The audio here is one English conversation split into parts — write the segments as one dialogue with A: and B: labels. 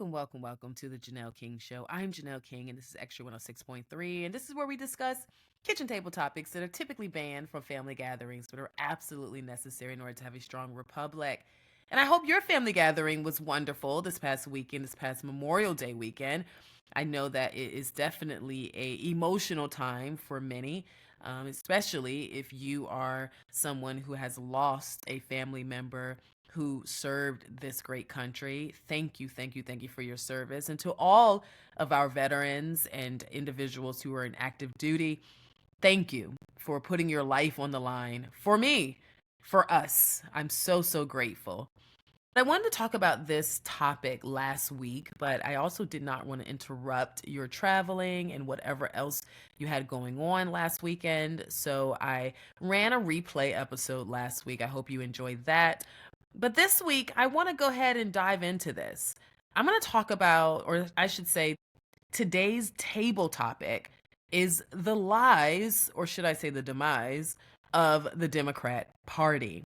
A: Welcome to the Janelle King Show. I'm Janelle King, and this is Extra 106.3, and this is where we discuss kitchen table topics that are typically banned from family gatherings, but are absolutely necessary in order to have a strong republic. And I hope your family gathering was wonderful this past weekend, this past Memorial Day weekend. I know that it is definitely a emotional time for many, especially if you are someone who has lost a family member who served this great country. Thank you for your service. And to all of our veterans and individuals who are in active duty, thank you for putting your life on the line for me, for us. I'm so grateful. I wanted to talk about this topic last week, but I also did not want to interrupt your traveling and whatever else you had going on last weekend. So I ran a replay episode last week. I hope you enjoyed that. But this week, I want to go ahead and dive into this. I'm going to talk about, or I should say, today's table topic is the lies, or should I say the demise, of the Democrat Party.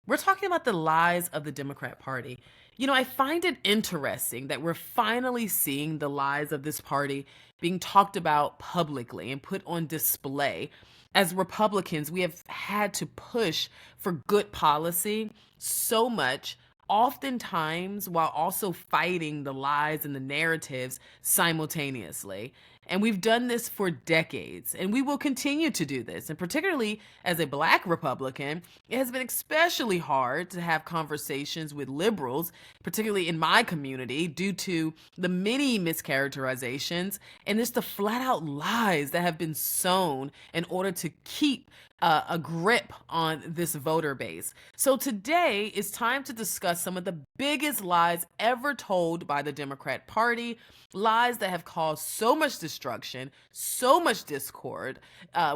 A: We're talking about the lies of the Democrat Party. You know, I find it interesting that we're finally seeing the lies of this party being talked about publicly and put on display. As Republicans, we have had to push for good policy so much, oftentimes while also fighting the lies and the narratives simultaneously. And we've done this for decades, and we will continue to do this. And particularly as a Black Republican, it has been especially hard to have conversations with liberals, particularly in my community, due to the many mischaracterizations and just the flat out lies that have been sown in order to keep a grip on this voter base. So today is time to discuss some of the biggest lies ever told by the Democrat Party, lies that have caused so much destruction, so much discord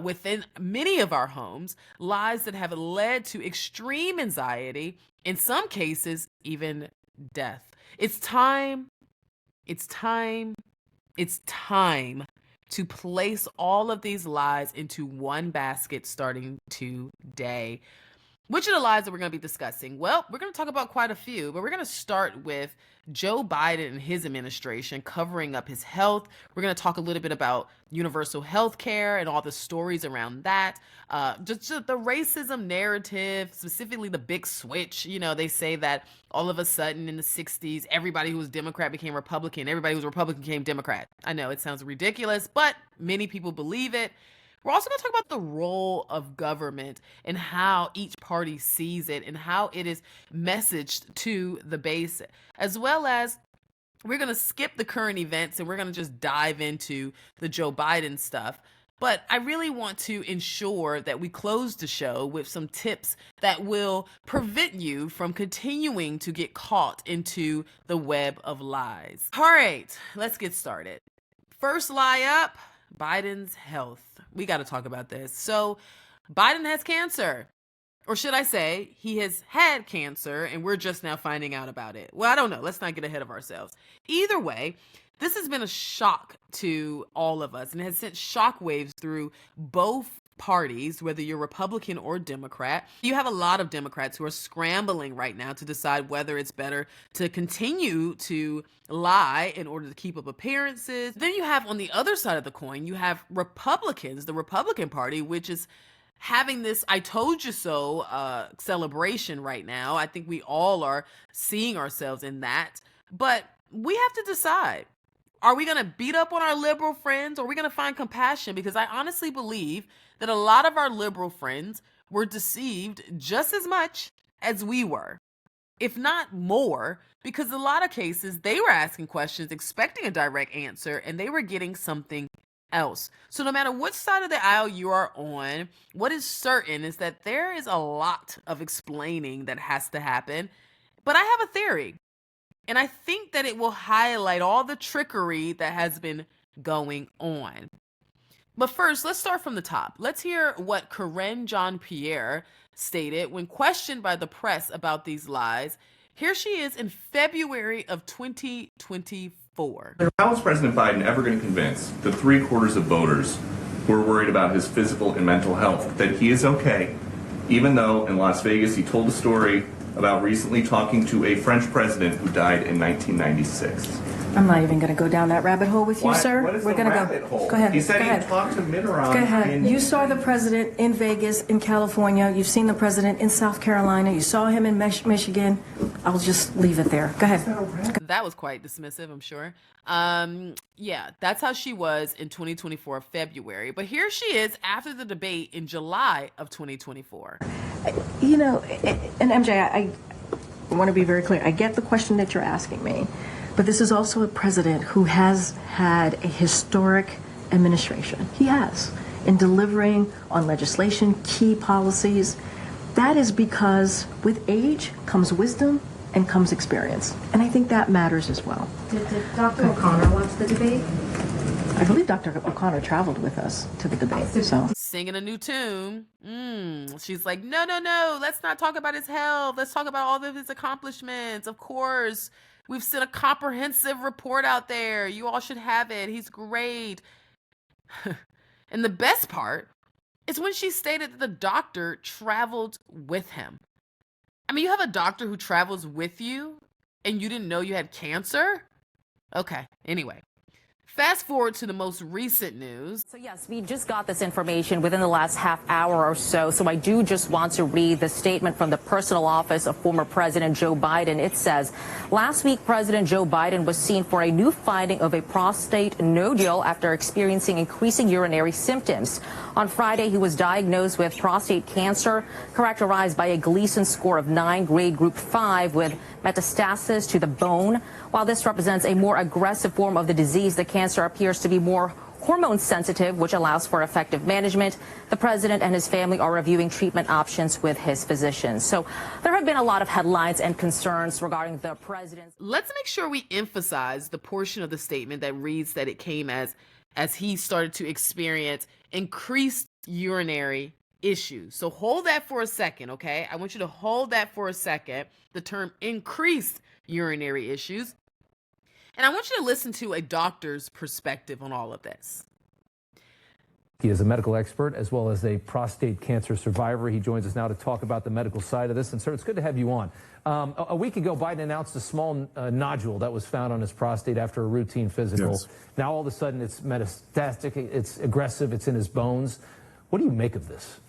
A: within many of our homes, lies that have led to extreme anxiety, in some cases, even death. It's time to place all of these lies into one basket starting today. Which are the lies that we're going to be discussing? Well, we're going to talk about quite a few, but we're going to start with Joe Biden and his administration covering up his health. We're going to talk a little bit about universal health care and all the stories around that. Just the racism narrative, specifically the big switch. You know, they say that all of a sudden in the 60s, everybody who was Democrat became Republican. Everybody who was Republican became Democrat. I know it sounds ridiculous, but many people believe it. We're also going to talk about the role of government and how each party sees it and how it is messaged to the base, as well as we're going to skip the current events and we're going to just dive into the Joe Biden stuff. But I really want to ensure that we close the show with some tips that will prevent you from continuing to get caught into the web of lies. All right, let's get started. First lie up, Biden's health. We got to talk about this. So Biden has cancer, or should I say he has had cancer and we're just now finding out about it. Well, I don't know. Let's not get ahead of ourselves. Either way, this has been a shock to all of us and has sent shockwaves through both parties, whether you're Republican or Democrat. You have a lot of Democrats who are scrambling right now to decide whether it's better to continue to lie in order to keep up appearances. Then you have on the other side of the coin, you have Republicans, the Republican Party, which is having this I told you so celebration right now. I think we all are seeing ourselves in that. But we have to decide. Are we going to beat up on our liberal friends or are we going to find compassion? Because I honestly believe that a lot of our liberal friends were deceived just as much as we were, if not more, because in a lot of cases they were asking questions, expecting a direct answer, and they were getting something else. So no matter which side of the aisle you are on, what is certain is that there is a lot of explaining that has to happen. But I have a theory. And I think that it will highlight all the trickery that has been going on. But first, let's start from the top. Let's hear what Karine Jean-Pierre stated when questioned by the press about these lies. Here she is in February of 2024.
B: How is President Biden ever going to convince the 3/4 of voters who are worried about his physical and mental health that he is okay, even though in Las Vegas he told a story about recently talking to a French president who died in 1996.
C: I'm not even going to go down that rabbit hole with you, sir.
B: What is
C: We're
B: the
C: going to
B: rabbit hole?
C: Go ahead.
B: He said
C: go
B: he
C: ahead.
B: talked to Mitterrand.
C: Go ahead. You saw the president in Vegas, in California. You've seen the president in South Carolina. You saw him in Michigan. I'll just leave it there. Go ahead.
A: That was quite dismissive, I'm sure. Yeah, that's how she was in 2024 February. But here she is after the debate in July of 2024.
C: You know, and MJ, I want to be very clear. I get the question that you're asking me, but this is also a president who has had a historic administration. He has, in delivering on legislation, key policies. That is because with age comes wisdom and comes experience. And I think that matters as well.
D: Did Dr. O'Connor watch the debate?
C: I believe Dr. O'Connor traveled with us to the debate. So
A: Singing a new tune. She's like, no, let's not talk about his health. Let's talk about all of his accomplishments. Of course, we've sent a comprehensive report out there. You all should have it. He's great. And the best part is when she stated that the doctor traveled with him. I mean, you have a doctor who travels with you and you didn't know you had cancer? Okay, anyway. Fast forward to the most recent news.
E: So yes, we just got this information within the last half hour or so. So I do just want to read the statement from the personal office of former President Joe Biden. It says, last week, President Joe Biden was seen for a new finding of a prostate nodule after experiencing increasing urinary symptoms. On Friday, he was diagnosed with prostate cancer, characterized by a Gleason score of 9, grade group 5, with metastasis to the bone. While this represents a more aggressive form of the disease, the cancer appears to be more hormone sensitive, which allows for effective management. The president and his family are reviewing treatment options with his physicians. So there have been a lot of headlines and concerns regarding the president's.
A: Let's make sure we emphasize the portion of the statement that reads that it came as he started to experience increased urinary issues. So hold that for a second, okay? I want you to hold that for a second. The term increased urinary issues. And I want you to listen to a doctor's perspective on all of this.
F: He is a medical expert as well as a prostate cancer survivor. He joins us now to talk about the medical side of this. And sir, it's good to have you on. A week ago, Biden announced a small nodule that was found on his prostate after a routine physical.
G: Yes.
F: Now all of a sudden it's metastatic, it's aggressive, it's in his bones. What do you make of this?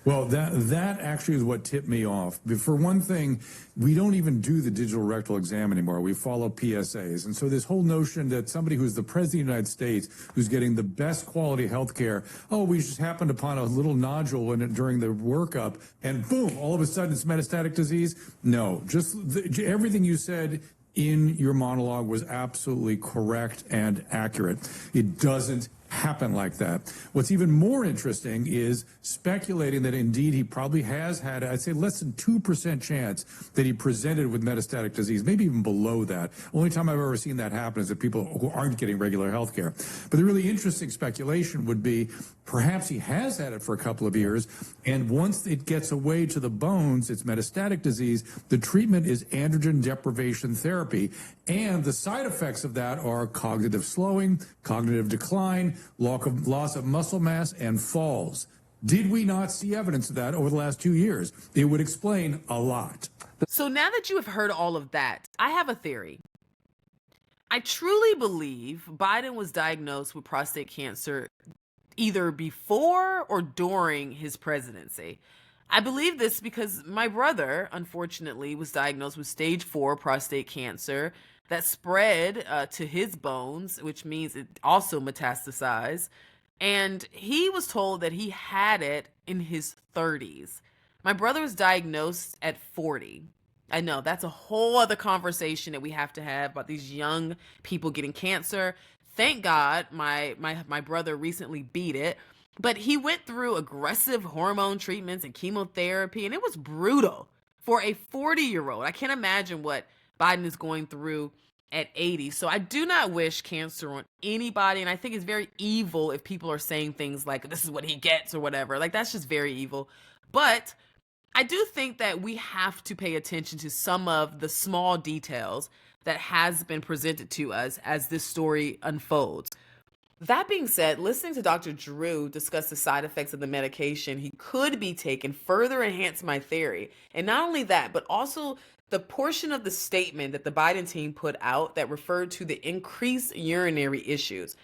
G: Well, that actually is what tipped me off. But for one thing, we don't even do the digital rectal exam anymore. We follow PSAs. And so this whole notion that somebody who's the president of the United States, who's getting the best quality health care, oh, we just happened upon a little nodule in it during the workup, and boom, all of a sudden it's metastatic disease. No, just everything you said in your monologue was absolutely correct and accurate. It doesn't happen like that. What's even more interesting is speculating that indeed he probably has had, I'd say, less than 2% chance that he presented with metastatic disease, maybe even below that. Only time I've ever seen that happen is that people who aren't getting regular health care. But the really interesting speculation would be perhaps he has had it for a couple of years, and once it gets away to the bones, it's metastatic disease. The treatment is androgen deprivation therapy, and the side effects of that are cognitive slowing, cognitive decline, loss of muscle mass, and falls. Did we not see evidence of that over the last 2 years? It would explain a lot.
A: So now that you have heard all of that, I have a theory. I truly believe Biden was diagnosed with prostate cancer either before or during his presidency. I believe this because my brother, unfortunately, was diagnosed with stage 4 prostate cancer that spread to his bones, which means it also metastasized. And he was told that he had it in his 30s. My brother was diagnosed at 40. I know that's a whole other conversation that we have to have about these young people getting cancer. Thank God my brother recently beat it, but he went through aggressive hormone treatments and chemotherapy, and it was brutal for a 40-year-old. I can't imagine what Biden is going through at 80. So I do not wish cancer on anybody, and I think it's very evil if people are saying things like, this is what he gets or whatever. Like, that's just very evil. But I do think that we have to pay attention to some of the small details that has been presented to us as this story unfolds. That being said, listening to Dr. Drew discuss the side effects of the medication he could be taking further enhanced my theory. And not only that, but also the portion of the statement that the Biden team put out that referred to the increased urinary issues.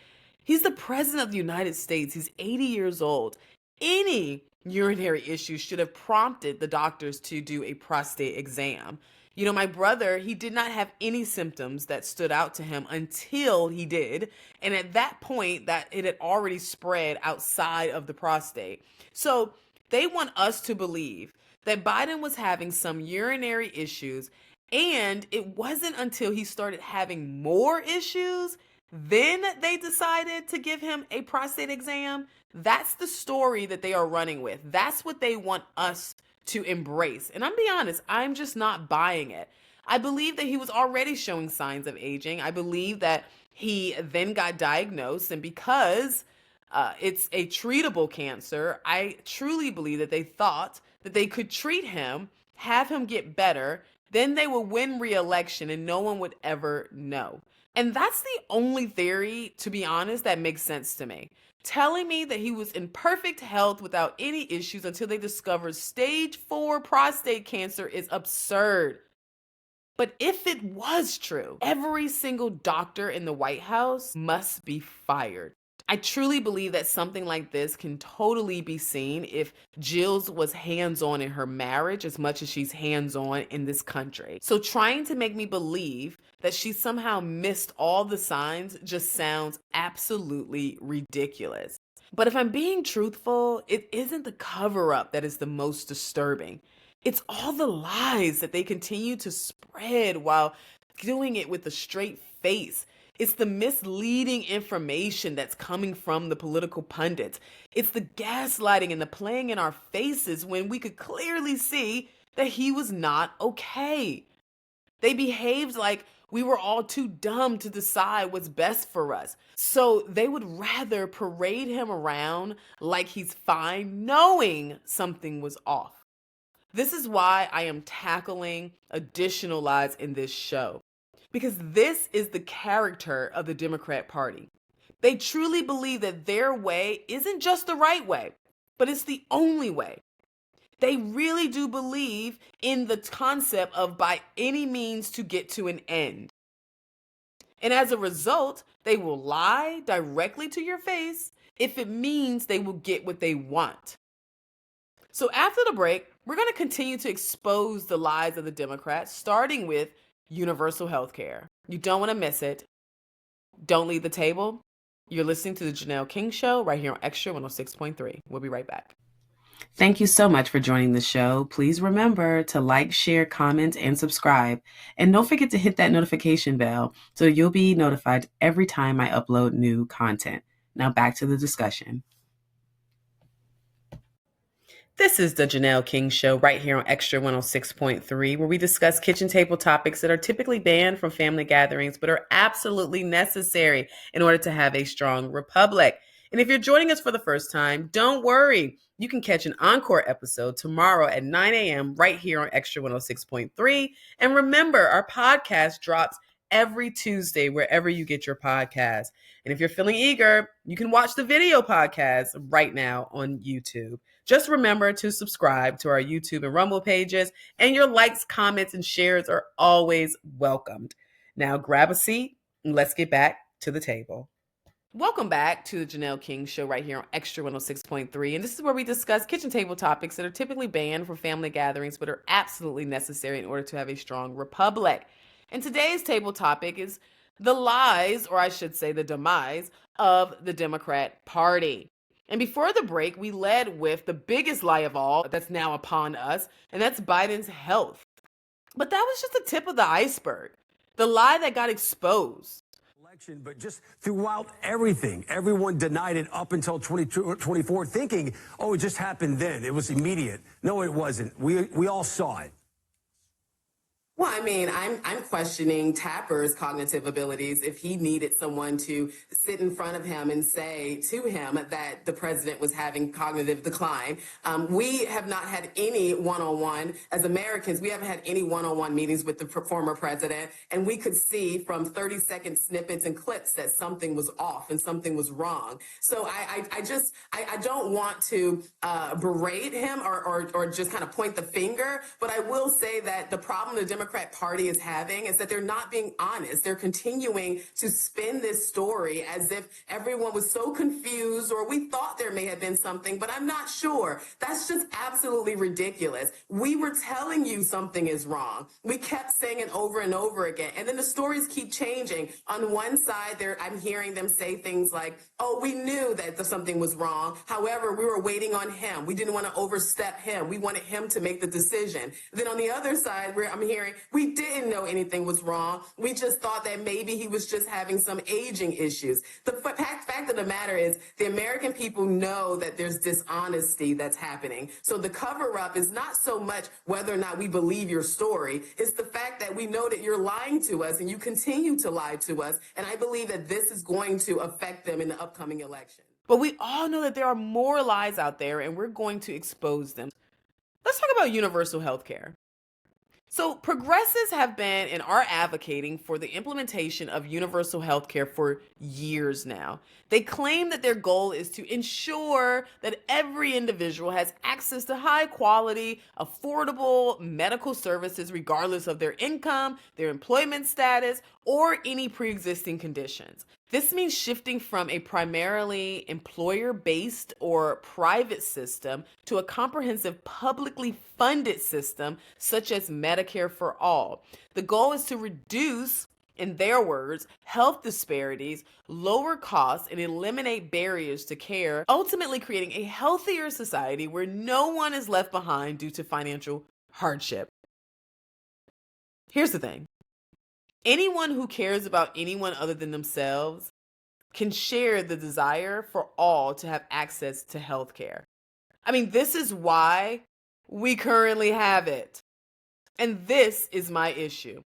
A: He's the president of the United States. He's 80 years old. Any urinary issues should have prompted the doctors to do a prostate exam. You know, my brother, he did not have any symptoms that stood out to him until he did. And at that point, that it had already spread outside of the prostate. So they want us to believe that Biden was having some urinary issues. And it wasn't until he started having more issues, then they decided to give him a prostate exam. That's the story that they are running with. That's what they want us to embrace. And I'm being honest, I'm just not buying it. I believe that he was already showing signs of aging. I believe that he then got diagnosed, and because it's a treatable cancer, I truly believe that they thought that they could treat him, have him get better, then they would win re-election and no one would ever know. And that's the only theory, to be honest, that makes sense to me. Telling me that he was in perfect health without any issues until they discovered stage 4 prostate cancer is absurd. But if it was true, every single doctor in the White House must be fired. I truly believe that something like this can totally be seen if Jill's was hands-on in her marriage as much as she's hands-on in this country. So trying to make me believe that she somehow missed all the signs just sounds absolutely ridiculous. But if I'm being truthful, it isn't the cover-up that is the most disturbing. It's all the lies that they continue to spread while doing it with a straight face. It's the misleading information that's coming from the political pundits. It's the gaslighting and the playing in our faces when we could clearly see that he was not okay. They behaved like we were all too dumb to decide what's best for us. So they would rather parade him around like he's fine, knowing something was off. This is why I am tackling additional lies in this show. Because this is the character of the Democrat Party. They truly believe that their way isn't just the right way, but it's the only way. They really do believe in the concept of by any means to get to an end. And as a result, they will lie directly to your face if it means they will get what they want. So after the break, we're going to continue to expose the lies of the Democrats, starting with universal health care. You don't want to miss it. Don't leave the table. You're listening to the Janelle King Show right here on Extra 106.3. We'll be right back. Thank you so much for joining the show. Please remember to like, share, comment, and subscribe. And don't forget to hit that notification bell so you'll be notified every time I upload new content. Now back to the discussion. This is the Janelle King Show right here on Extra 106.3, where we discuss kitchen table topics that are typically banned from family gatherings, but are absolutely necessary in order to have a strong republic. And if you're joining us for the first time, don't worry. You can catch an encore episode tomorrow at 9 a.m. right here on Extra 106.3. And remember, our podcast drops every Tuesday wherever you get your podcast. And if you're feeling eager, you can watch the video podcast right now on YouTube. Just remember to subscribe to our YouTube and Rumble pages, and your likes, comments, and shares are always welcomed. Now grab a seat and let's get back to the table. Welcome back to the Janelle King Show right here on Extra 106.3. And this is where we discuss kitchen table topics that are typically banned from family gatherings, but are absolutely necessary in order to have a strong republic. And today's table topic is the lies, or I should say the demise, of the Democrat Party. And before the break, we led with the biggest lie of all that's now upon us, and that's Biden's health. But that was just the tip of the iceberg. The lie that got exposed.
H: But just throughout everything, everyone denied it up until 2024, thinking, oh, it just happened then. It was immediate. No, it wasn't. We all saw it.
A: Well, I mean, I'm questioning Tapper's cognitive abilities if he needed someone to sit in front of him and say to him that the president was having cognitive decline. We have not had any one-on-one as Americans. We haven't had any one-on-one meetings with the former president, and we could see from 30-second snippets and clips that something was off and something was wrong. So I don't want to berate him or just kind of point the finger, but I will say that the problem the Democrat Party is having is that they're not being honest. They're continuing to spin this story as if everyone was so confused or we thought there may have been something, but I'm not sure. That's just absolutely ridiculous. We were telling you something is wrong. We kept saying it over and over again. And then the stories keep changing. On one side, I'm hearing them say things like, oh, we knew that something was wrong. However, we were waiting on him. We didn't want to overstep him. We wanted him to make the decision. Then on the other side, where I'm hearing, we didn't know anything was wrong. We just thought that maybe he was just having some aging issues. The fact of the matter is the American people know that there's dishonesty that's happening. So the cover up is not so much whether or not we believe your story. It's the fact that we know that you're lying to us and you continue to lie to us. And I believe that this is going to affect them in the upcoming election. But we all know that there are more lies out there and we're going to expose them. Let's talk about universal health care. So progressives have been and are advocating for the implementation of universal health care for years now. They claim that their goal is to ensure that every individual has access to high quality, affordable medical services regardless of their income, their employment status, or any pre-existing conditions. This means shifting from a primarily employer-based or private system to a comprehensive publicly funded system such as Medicare for All. The goal is to reduce, in their words, health disparities, lower costs, and eliminate barriers to care, ultimately creating a healthier society where no one is left behind due to financial hardship. Here's the thing. Anyone who cares about anyone other than themselves can share the desire for all to have access to health care. I mean, this is why we currently have it. And this is my issue.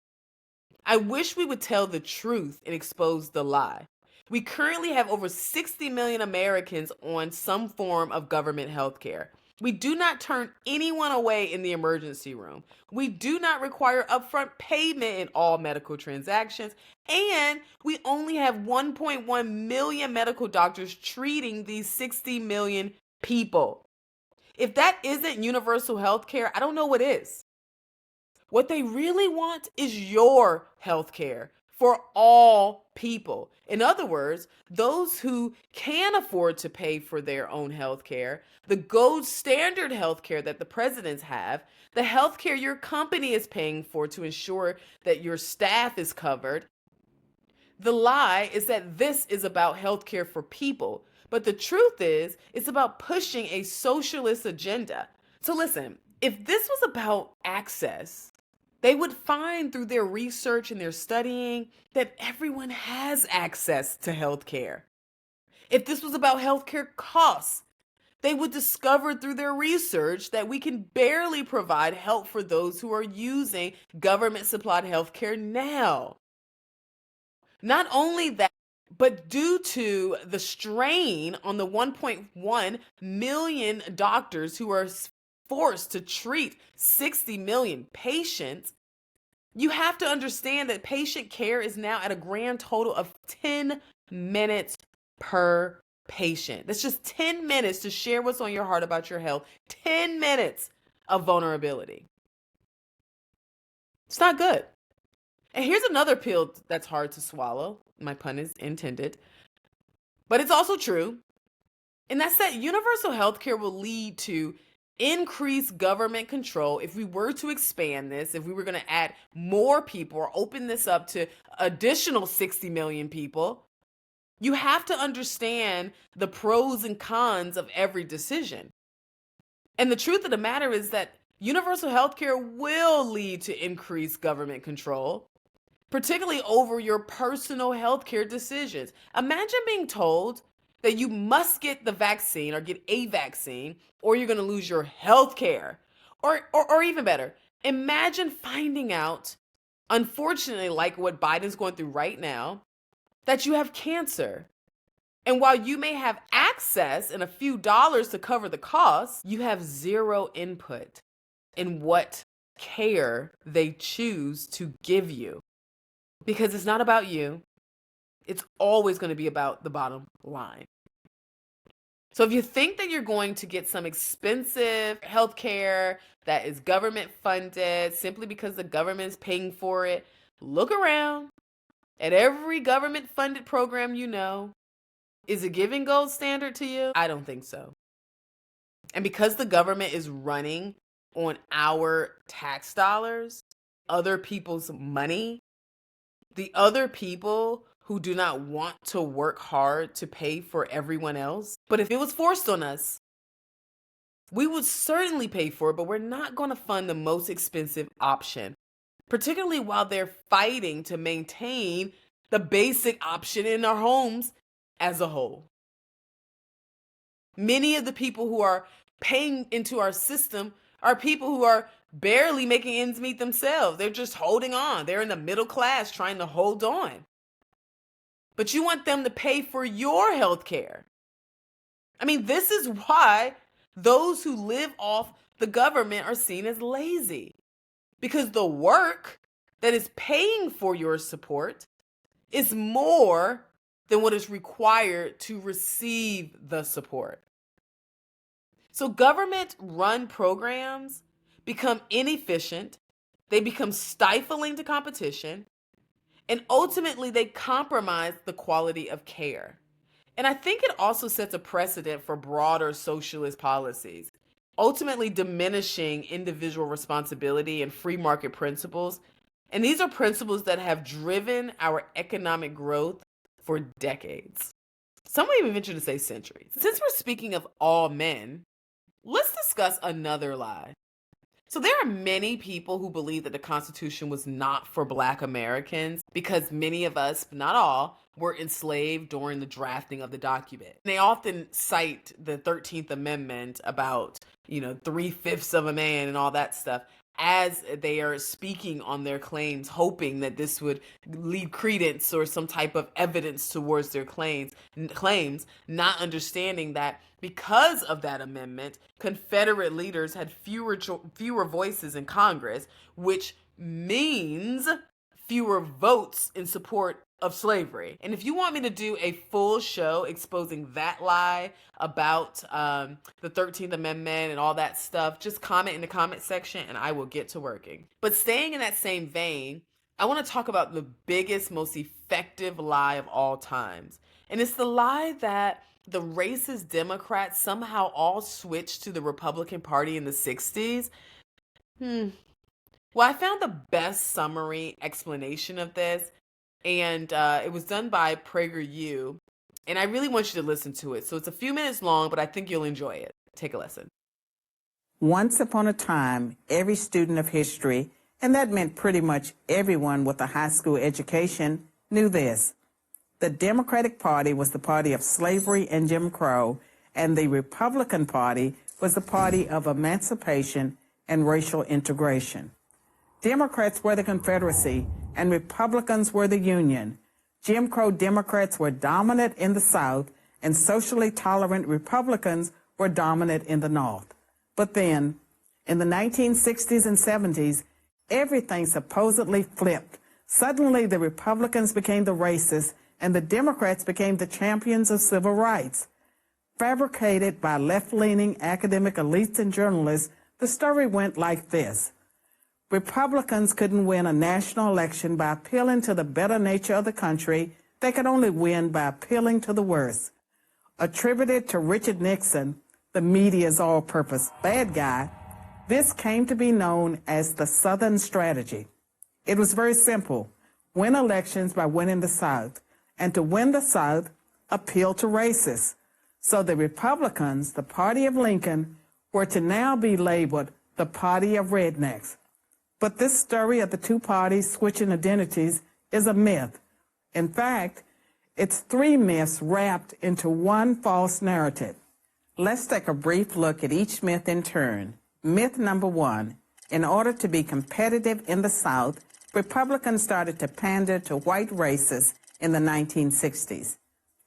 A: I wish we would tell the truth and expose the lie. We currently have over 60 million Americans on some form of government health care. We do not turn anyone away in the emergency room. We do not require upfront payment in all medical transactions. And we only have 1.1 million medical doctors treating these 60 million people. If that isn't universal health care, I don't know what is. What they really want is your health care for all people. In other words, those who can afford to pay for their own health care, the gold standard health care that the presidents have, the health care your company is paying for to ensure that your staff is covered. The lie is that this is about health care for people. But the truth is, it's about pushing a socialist agenda. So listen, if this was about access, they would find through their research and their studying that everyone has access to health care. If this was about healthcare costs, they would discover through their research that we can barely provide help for those who are using government-supplied healthcare now. Not only that, but due to the strain on the 1.1 million doctors who are forced to treat 60 million patients, you have to understand that patient care is now at a grand total of 10 minutes per patient. That's just 10 minutes to share what's on your heart about your health. 10 minutes of vulnerability. It's not good. And here's another pill that's hard to swallow. My pun is intended. But it's also true. And that's that universal health care will lead to increased government control. If we were to expand this, if we were going to add more people or open this up to additional 60 million people, you have to understand the pros and cons of every decision. And the truth of the matter is that universal health care will lead to increased government control, particularly over your personal health care decisions. Imagine being told that you must get the vaccine or get a vaccine or you're going to lose your health care. Or even better, imagine finding out unfortunately, like what Biden's going through right now, that you have cancer. And while you may have access and a few dollars to cover the costs, you have zero input in what care they choose to give you. Because it's not about you. It's always going to be about the bottom line. So if you think that you're going to get some expensive healthcare that is government funded simply because the government is paying for it, look around at every government funded program you know. Is it giving gold standard to you? I don't think so. And because the government is running on our tax dollars, other people's money, the other people who do not want to work hard to pay for everyone else. But if it was forced on us, we would certainly pay for it, but we're not going to fund the most expensive option, particularly while they're fighting to maintain the basic option in our homes as a whole. Many of the people who are paying into our system are people who are barely making ends meet themselves. They're just holding on. They're in the middle class trying to hold on. But you want them to pay for your health care. I mean, this is why those who live off the government are seen as lazy. Because the work that is paying for your support is more than what is required to receive the support. So government-run programs become inefficient, they become stifling to competition, and ultimately they compromise the quality of care. And I think it also sets a precedent for broader socialist policies, ultimately diminishing individual responsibility and free market principles. And these are principles that have driven our economic growth for decades. Some may even venture to say centuries. Since we're speaking of all men, let's discuss another lie. So there are many people who believe that the Constitution was not for Black Americans because many of us, not all, were enslaved during the drafting of the document. They often cite the 13th Amendment about, 3/5 of a man and all that stuff as they are speaking on their claims, hoping that this would lead credence or some type of evidence towards their claims, not understanding that because of that amendment, Confederate leaders had fewer voices in Congress, which means fewer votes in support of slavery. And if you want me to do a full show exposing that lie about the 13th Amendment and all that stuff, just comment in the comment section and I will get to working. But staying in that same vein, I want to talk about the biggest, most effective lie of all times. And it's the lie that the racist Democrats somehow all switched to the Republican Party in the 60s. Well, I found the best summary explanation of this, and it was done by PragerU, and I really want you to listen to it. So it's a few minutes long, but I think you'll enjoy it. Take a listen.
I: Once upon a time, every student of history, and that meant pretty much everyone with a high school education, knew this. The Democratic Party was the party of slavery and Jim Crow, and the Republican Party was the party of emancipation and racial integration. Democrats were the Confederacy, and Republicans were the Union. Jim Crow Democrats were dominant in the South, and socially tolerant Republicans were dominant in the North. But then, in the 1960s and 70s, everything supposedly flipped. Suddenly, the Republicans became the racists, and the Democrats became the champions of civil rights. Fabricated by left-leaning academic elites and journalists, the story went like this. Republicans couldn't win a national election by appealing to the better nature of the country. They could only win by appealing to the worst. Attributed to Richard Nixon, the media's all-purpose bad guy, this came to be known as the Southern strategy. It was very simple. Win elections by winning the South. And to win the South, appeal to racists. So the Republicans, the party of Lincoln, were to now be labeled the party of rednecks. But this story of the two parties switching identities is a myth. In fact, it's three myths wrapped into one false narrative. Let's take a brief look at each myth in turn. Myth number one, in order to be competitive in the South, Republicans started to pander to white racists in the 1960s.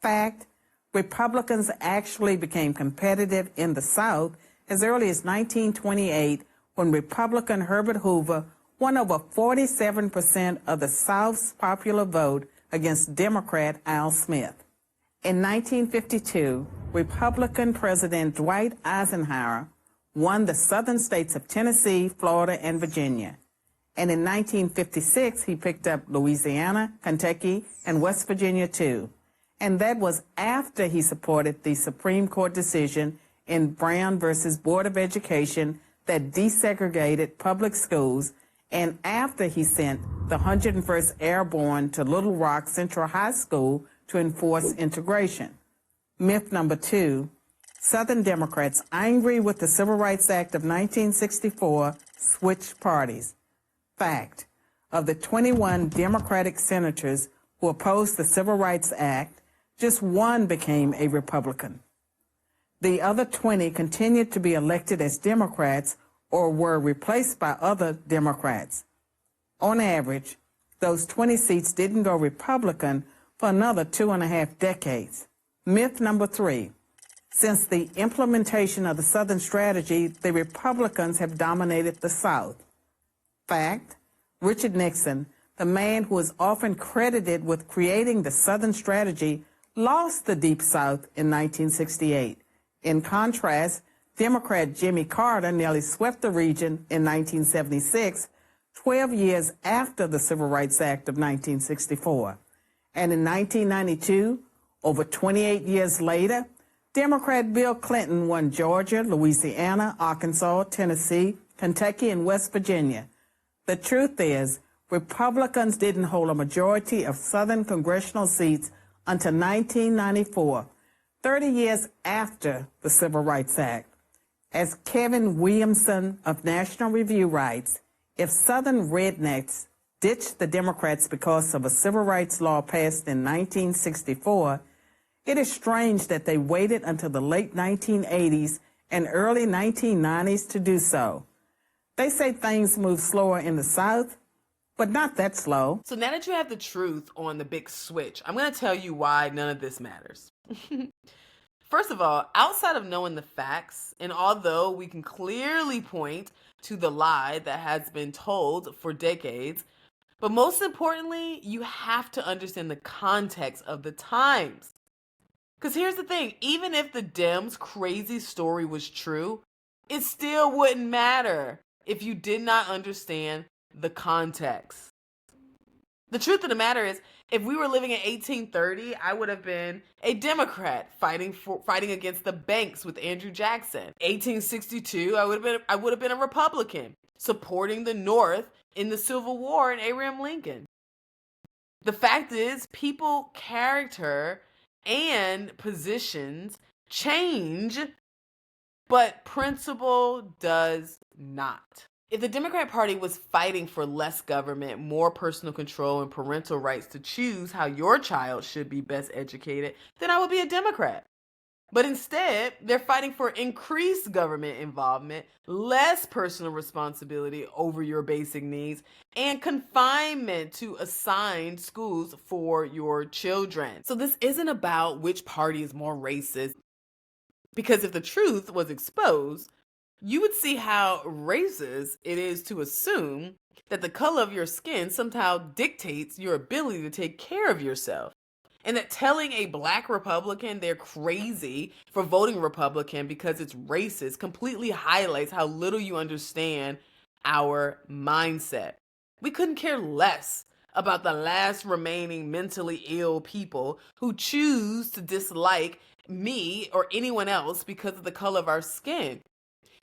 I: Fact, Republicans actually became competitive in the South as early as 1928 when Republican Herbert Hoover won over 47% of the South's popular vote against Democrat Al Smith. In 1952, Republican President Dwight Eisenhower won the southern states of Tennessee, Florida, and Virginia. And in 1956, he picked up Louisiana, Kentucky, and West Virginia, too. And that was after he supported the Supreme Court decision in Brown versus Board of Education that desegregated public schools, and after he sent the 101st Airborne to Little Rock Central High School to enforce integration. Myth number 2, Southern Democrats, angry with the Civil Rights Act of 1964, switched parties. Fact, of the 21 Democratic senators who opposed the Civil Rights Act, just one became a Republican. The other 20 continued to be elected as Democrats or were replaced by other Democrats. On average, those 20 seats didn't go Republican for another 2.5 decades. Myth number 3, since the implementation of the Southern strategy, the Republicans have dominated the South. Fact, Richard Nixon, the man who is often credited with creating the Southern strategy, lost the Deep South in 1968. In contrast, Democrat Jimmy Carter nearly swept the region in 1976, 12 years after the Civil Rights Act of 1964. And in 1992, over 28 years later, Democrat Bill Clinton won Georgia, Louisiana, Arkansas, Tennessee, Kentucky, and West Virginia. The truth is, Republicans didn't hold a majority of Southern congressional seats until 1994, 30 years after the Civil Rights Act. As Kevin Williamson of National Review writes, if Southern rednecks ditched the Democrats because of a civil rights law passed in 1964, it is strange that they waited until the late 1980s and early 1990s to do so. They say things move slower in the South, but not that slow.
A: So now that you have the truth on the big switch, I'm going to tell you why none of this matters. First of all, outside of knowing the facts, and although we can clearly point to the lie that has been told for decades, but most importantly, you have to understand the context of the times. Because here's the thing, even if the Dems' crazy story was true, it still wouldn't matter if you did not understand the context. The truth of the matter is, if we were living in 1830, I would have been a Democrat fighting against the banks with Andrew Jackson. 1862, I would have been a Republican supporting the North in the Civil War and Abraham Lincoln. The fact is, people, character, and positions change, but principle does not. If the Democrat Party was fighting for less government, more personal control, and parental rights to choose how your child should be best educated, then I would be a Democrat. But instead, they're fighting for increased government involvement, less personal responsibility over your basic needs, and confinement to assigned schools for your children. So this isn't about which party is more racist, because if the truth was exposed, you would see how racist it is to assume that the color of your skin somehow dictates your ability to take care of yourself. And that telling a black Republican they're crazy for voting Republican because it's racist completely highlights how little you understand our mindset. We couldn't care less about the last remaining mentally ill people who choose to dislike me or anyone else because of the color of our skin.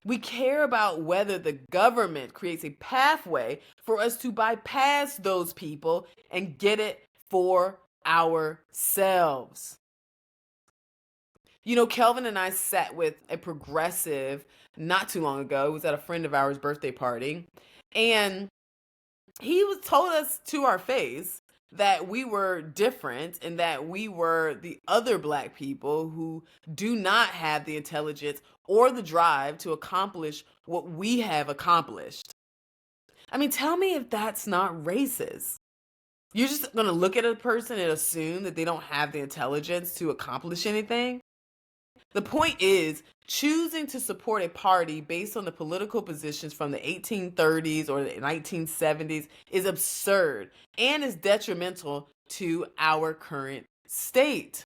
A: We care about whether the government creates a pathway for us to bypass those people and get it for ourselves. You know, Kelvin and I sat with a progressive not too long ago. It was at a friend of ours' birthday party. And he told us to our face that we were different and that we were the other black people who do not have the intelligence or the drive to accomplish what we have accomplished. I mean, tell me if that's not racist. You're just going to look at a person and assume that they don't have the intelligence to accomplish anything? The point is, choosing to support a party based on the political positions from the 1830s or the 1970s is absurd and is detrimental to our current state.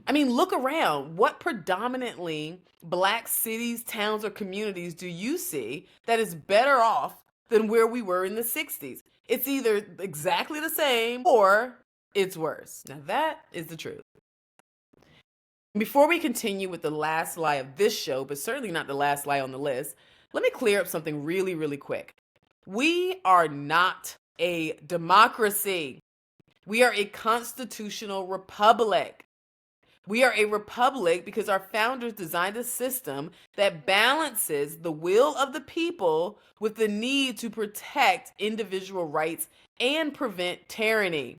A: I mean, look around. What predominantly black cities, towns, or communities do you see that is better off than where we were in the 60s? It's either exactly the same or it's worse. Now, that is the truth. Before we continue with the last lie of this show, but certainly not the last lie on the list, let me clear up something really, really quick. We are not a democracy. We are a constitutional republic. We are a republic because our founders designed a system that balances the will of the people with the need to protect individual rights and prevent tyranny.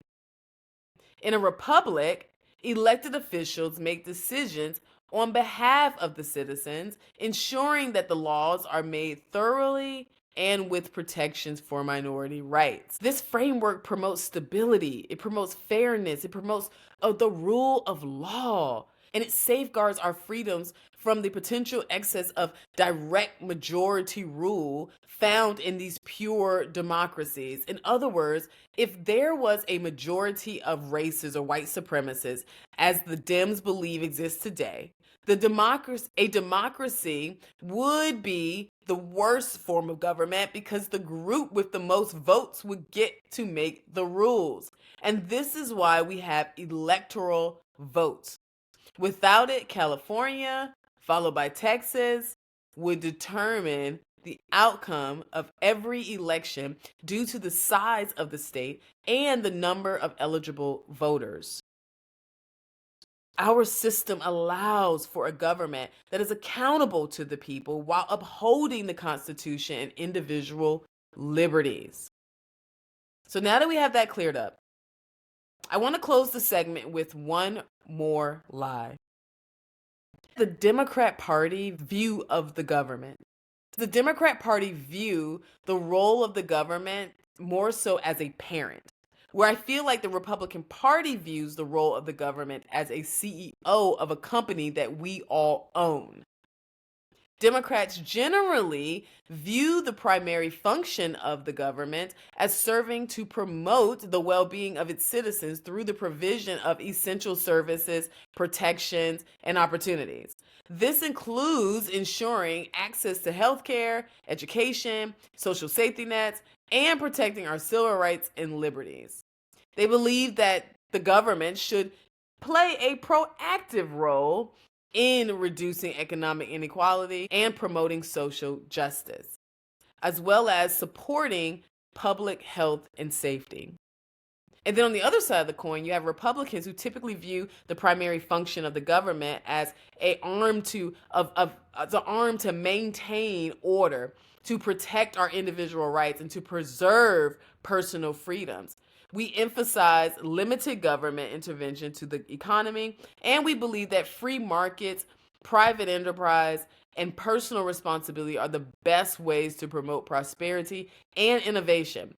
A: In a republic, elected officials make decisions on behalf of the citizens, ensuring that the laws are made thoroughly and with protections for minority rights. This framework promotes stability, it promotes fairness, it promotes the rule of law, and it safeguards our freedoms from the potential excess of direct majority rule found in these pure democracies. In other words, if there was a majority of racists or white supremacists, as the Dems believe exists today, a democracy would be the worst form of government because the group with the most votes would get to make the rules. And this is why we have electoral votes. Without it, California, followed by Texas, would determine the outcome of every election due to the size of the state and the number of eligible voters. Our system allows for a government that is accountable to the people while upholding the Constitution and individual liberties. So now that we have that cleared up, I want to close the segment with one more lie. The Democrat Party view of the government. The Democrat Party view the role of the government more so as a parent, where I feel like the Republican Party views the role of the government as a CEO of a company that we all own. Democrats generally view the primary function of the government as serving to promote the well-being of its citizens through the provision of essential services, protections, and opportunities. This includes ensuring access to health care, education, social safety nets, and protecting our civil rights and liberties. They believe that the government should play a proactive role in reducing economic inequality and promoting social justice, as well as supporting public health and safety. And then on the other side of the coin, you have Republicans who typically view the primary function of the government as an arm to maintain order, to protect our individual rights, and to preserve personal freedoms. We emphasize limited government intervention to the economy, and we believe that free markets, private enterprise, and personal responsibility are the best ways to promote prosperity and innovation.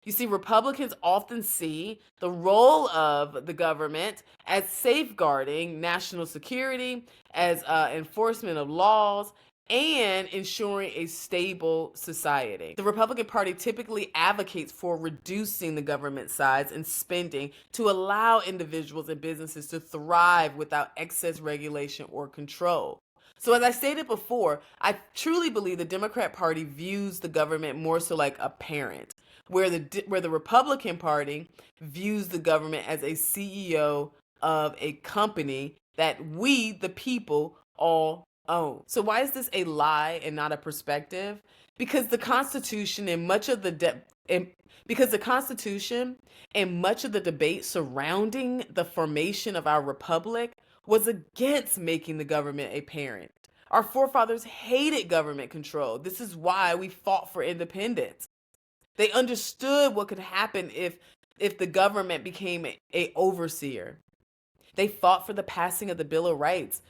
A: You see, Republicans often see the role of the government as safeguarding national security, as enforcement of laws, and ensuring a stable society. The Republican Party typically advocates for reducing the government size and spending to allow individuals and businesses to thrive without excess regulation or control. So as I stated before, I truly believe the Democrat Party views the government more so like a parent, where the Republican Party views the government as a CEO of a company that we, the people, all own. So why is this a lie and not a perspective? Because the Constitution and much of the debate surrounding the formation of our republic was against making the government a parent. Our forefathers hated government control. This is why we fought for independence. They understood what could happen if the government became a overseer. They fought for the passing of the Bill of Rights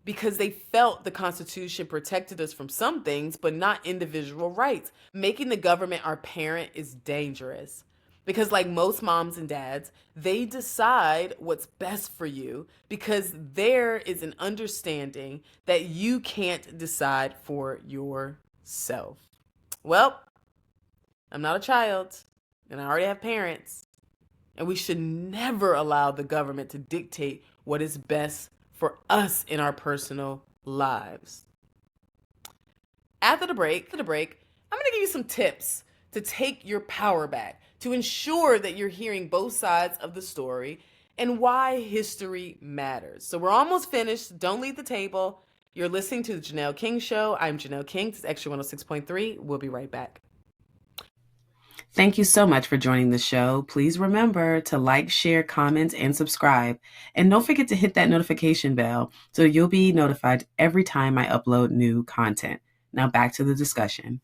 A: because they felt the Constitution protected us from some things, but not individual rights. Making the government our parent is dangerous because, like most moms and dads, they decide what's best for you because there is an understanding that you can't decide for yourself. Well, I'm not a child, and I already have parents, and we should never allow the government to dictate what is best for us in our personal lives. After the break, I'm going to give you some tips to take your power back, to ensure that you're hearing both sides of the story and why history matters. So we're almost finished. Don't leave the table. You're listening to the Janelle King Show. I'm Janelle King. This is Extra 106.3. We'll be right back. Thank you so much for joining the show. Please remember to like, share, comment, and subscribe. And don't forget to hit that notification bell so you'll be notified every time I upload new content. Now back to the discussion.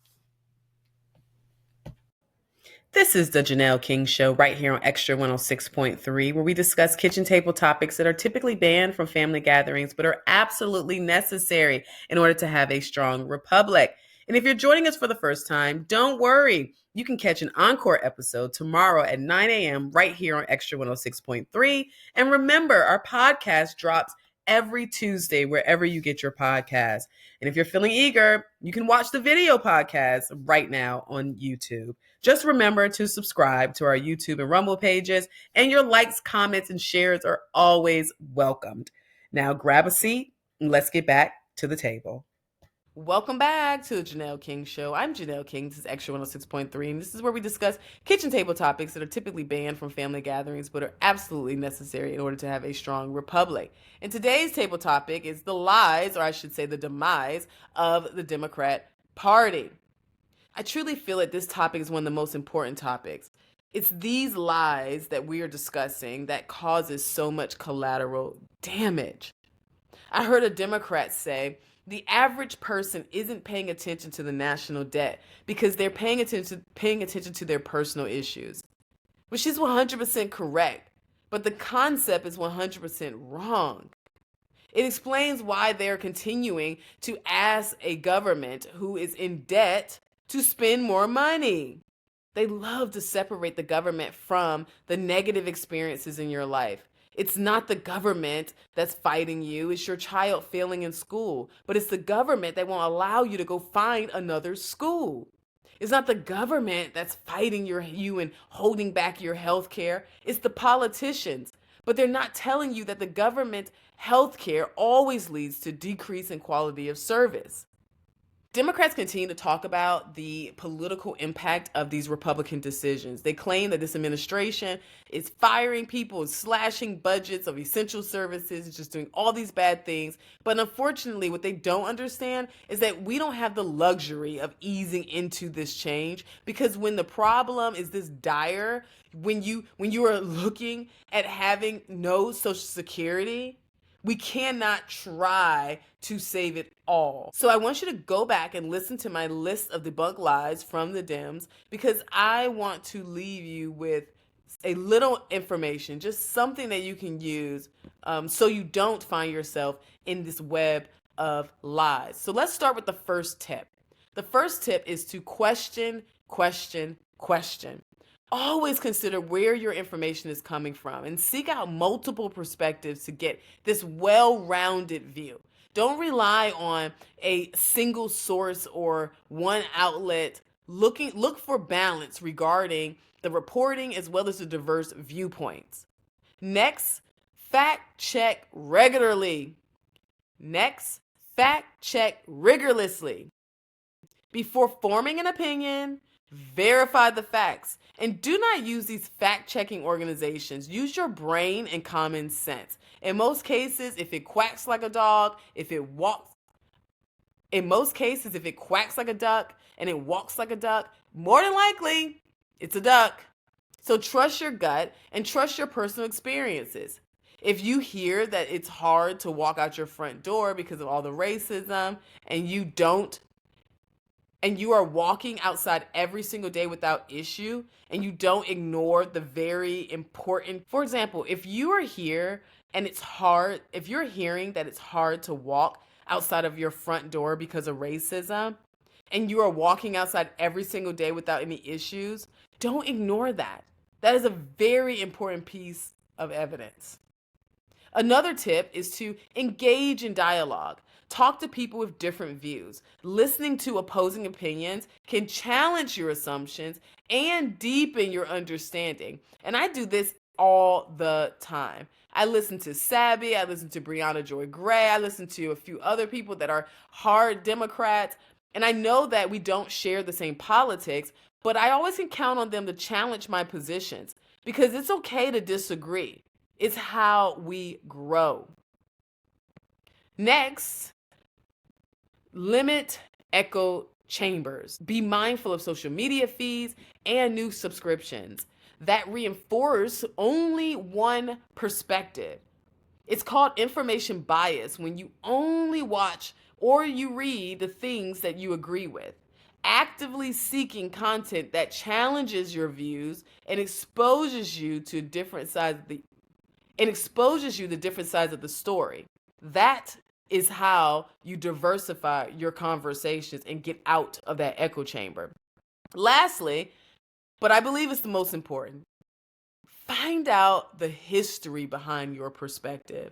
A: This is the Janelle King Show right here on Extra 106.3, where we discuss kitchen table topics that are typically banned from family gatherings, but are absolutely necessary in order to have a strong republic. And if you're joining us for the first time, don't worry. You can catch an encore episode tomorrow at 9 a.m. right here on Extra 106.3. And remember, our podcast drops every Tuesday wherever you get your podcast. And if you're feeling eager, you can watch the video podcast right now on YouTube. Just remember to subscribe to our YouTube and Rumble pages, and your likes, comments, and shares are always welcomed. Now grab a seat and let's get back to the table. Welcome back to the Janelle King Show. I'm Janelle King. This is Extra 106.3, and this is where we discuss kitchen table topics that are typically banned from family gatherings, but are absolutely necessary in order to have a strong republic. And today's table topic is the lies, or I should say the demise, of the Democrat Party. I truly feel that this topic is one of the most important topics. It's these lies that we are discussing that causes so much collateral damage. I heard a Democrat say, the average person isn't paying attention to the national debt because they're paying attention to their personal issues, which is 100% correct, but the concept is 100% wrong. It explains why they're continuing to ask a government who is in debt to spend more money. They love to separate the government from the negative experiences in your life. It's not the government that's fighting you. It's your child failing in school. But it's the government that won't allow you to go find another school. It's not the government that's fighting you and holding back your health care. It's the politicians. But they're not telling you that the government health care always leads to decrease in quality of service. Democrats continue to talk about the political impact of these Republican decisions. They claim that this administration is firing people, is slashing budgets of essential services, is just doing all these bad things. But unfortunately, what they don't understand is that we don't have the luxury of easing into this change, because when the problem is this dire, when you are looking at having no Social Security, we cannot try to save it all. So I want you to go back and listen to my list of debunked lies from the Dems, because I want to leave you with a little information, just something that you can use so you don't find yourself in this web of lies. So let's start with the first tip. The first tip is to question, question, question. Always consider where your information is coming from and seek out multiple perspectives to get this well-rounded view. Don't rely on a single source or one outlet. Look for balance regarding the reporting as well as the diverse viewpoints. Next, fact check regularly. Next, fact check rigorously. Before forming an opinion, verify the facts. And do not use these fact-checking organizations. Use your brain and common sense. In most cases, if it quacks like a dog, in most cases, if it quacks like a duck and it walks like a duck, more than likely, it's a duck. So trust your gut and trust your personal experiences. If you hear that it's hard to walk out your front door because of all the racism and you don't and you are walking outside every single day without issue, and you don't ignore the very important, for example, if you are here and it's hard, if you're hearing that it's hard to walk outside of your front door because of racism, and you are walking outside every single day without any issues, don't ignore that. That is a very important piece of evidence. Another tip is to engage in dialogue. Talk to people with different views. Listening to opposing opinions can challenge your assumptions and deepen your understanding. And I do this all the time. I listen to Sabby, I listen to Breonna Joy Gray, I listen to a few other people that are hard Democrats. And I know that we don't share the same politics, but I always can count on them to challenge my positions because it's okay to disagree. It's how we grow. Next, limit echo chambers. Be mindful of social media feeds and new subscriptions that reinforce only one perspective. It's called information bias when you only watch or you read the things that you agree with. Actively seeking content that challenges your views and exposes you to different sides of the different sides of the story. That is how you diversify your conversations and get out of that echo chamber. Lastly, but I believe it's the most important, find out the history behind your perspective.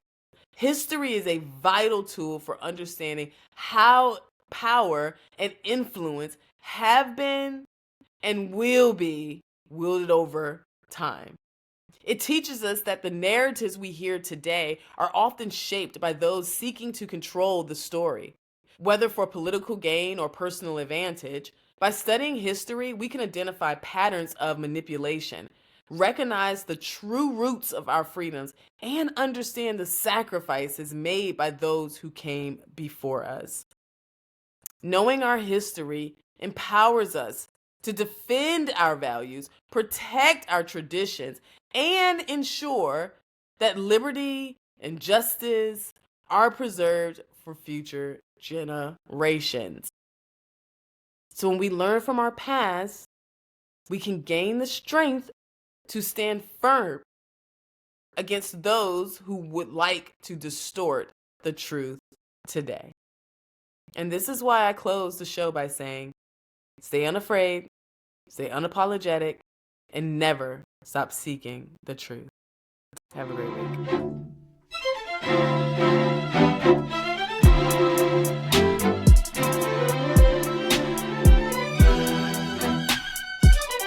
A: History is a vital tool for understanding how power and influence have been and will be wielded over time. It teaches us that the narratives we hear today are often shaped by those seeking to control the story, whether for political gain or personal advantage. By studying history, we can identify patterns of manipulation, recognize the true roots of our freedoms, and understand the sacrifices made by those who came before us. Knowing our history empowers us to defend our values, protect our traditions, and ensure that liberty and justice are preserved for future generations. So when we learn from our past, we can gain the strength to stand firm against those who would like to distort the truth today. And this is why I close the show by saying, stay unafraid, stay unapologetic, and never stop seeking the truth. Have a great week.